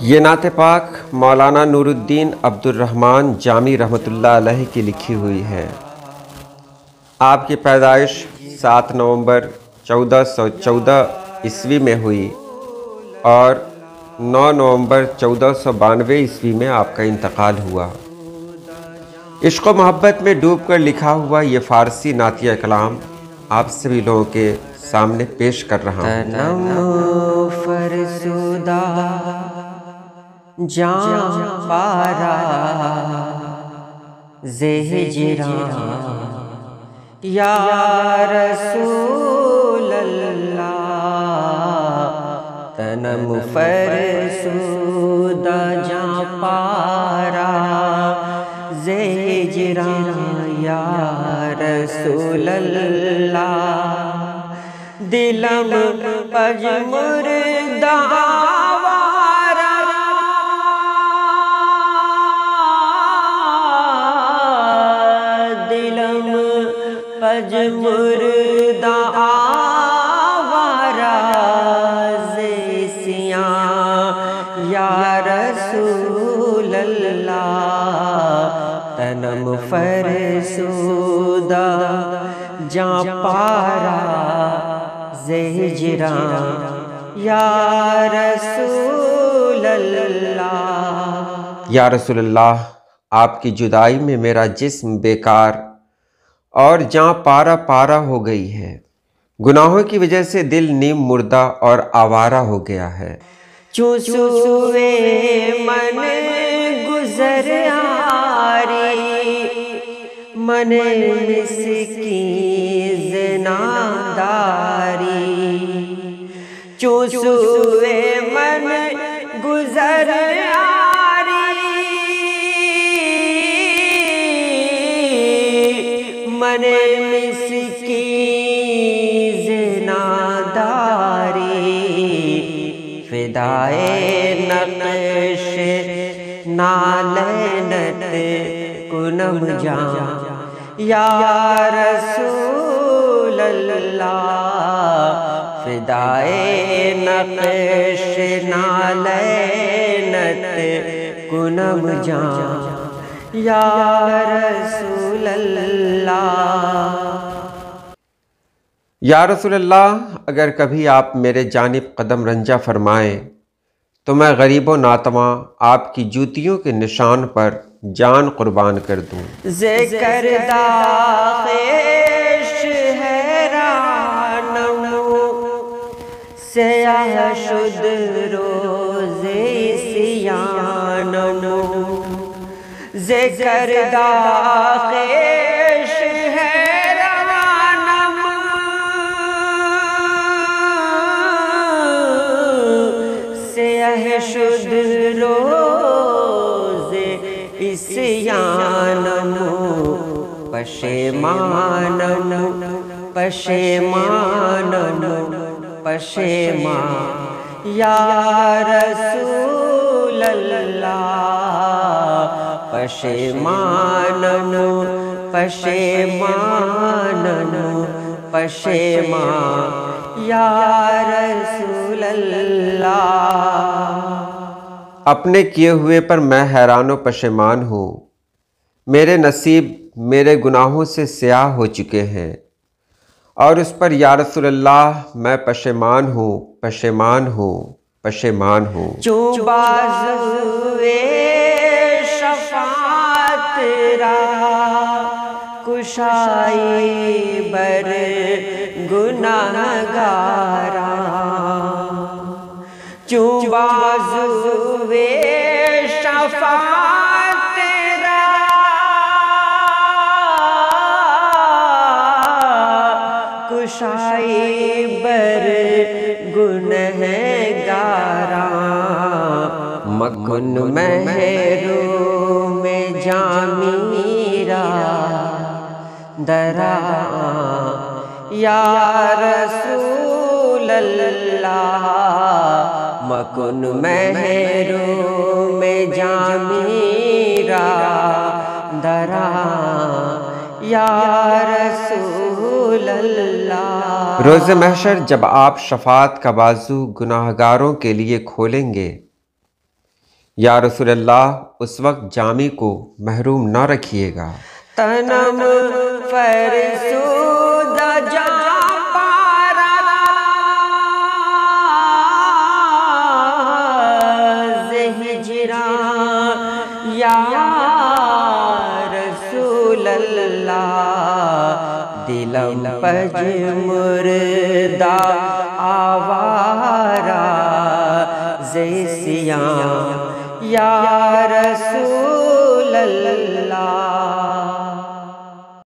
یہ نعت پاک مولانا نورالدین عبدالرحمن جامی رحمۃ اللہ علیہ کی لکھی ہوئی ہے۔ آپ کی پیدائش 7 نومبر 1414 عیسوی میں ہوئی اور 9 نومبر 1492 عیسوی میں آپ کا انتقال ہوا۔ عشق و محبت میں ڈوب کر لکھا ہوا یہ فارسی نعتیہ کلام آپ سبھی لوگوں کے سامنے پیش کر رہا ہوں۔ تنم فرسودہ جان پارا ز ہجران یا رسول اللہ، تنم فرسودہ جان پارا ز ہجران یا رسول اللہ، دلم پجمردہ آوارا دلم پجمردہ آوارا زیسیاں یا رسول اللہ، تنم فرسودہ جان پارا ہجران یا رسول اللہ۔ یا رسول اللہ، آپ کی جدائی میں میرا جسم بیکار اور جاں پارا پارا ہو گئی ہے، گناہوں کی وجہ سے دل نیم مردہ اور آوارہ ہو گیا ہے۔ چوں سوئے من گزر آری، من مسکین زناداری، چوں سوئے من گزر آری، من مسکین زناداری، فدائے نقش نالینت کنم جان یا رسول اللہ، فدائے نقش نالینت کنم جان یا رسول اللہ۔ یا رسول اللہ، اگر کبھی آپ میرے جانب قدم رنجہ فرمائیں تو میں غریب و ناتواں آپ کی جوتیوں کے نشان پر جان قربان کر دوں۔ ذکر داخش حیرانم، سیاہ شد روز سیانم، ذکر داخش حیرانم، سیاہ شد روز سیانم، پشیمانم پشیمانم پشیمان یا رسول اللہ، پشیمانم پشیمانم پشیمان یا رسول اللہ۔ اپنے کیے ہوئے پر میں حیران و پشیمان ہوں، میرے نصیب میرے گناہوں سے سیاہ ہو چکے ہیں، اور اس پر یا رسول اللہ میں پشیمان ہوں پشیمان ہوں پشیمان ہوں۔ چوں بازوئے شفاعت را کشائی بر گناہگاراں، چوں بازوئے شفاعت را کشائی بر گنہگاراں، مکن محروم جامی را درا یا رسول اللہ، مکن محروم جامی را درا یا رسول اللہ۔ روز محشر جب آپ شفاعت کا بازو گناہگاروں کے لیے کھولیں گے یا رسول اللہ اس وقت جامی کو محروم نہ رکھیے گا۔ تنم فرسودہ جاں پارا ہجران یا رسول اللہ، دلم پج مردہ آوارہ زیسیاں یا رسول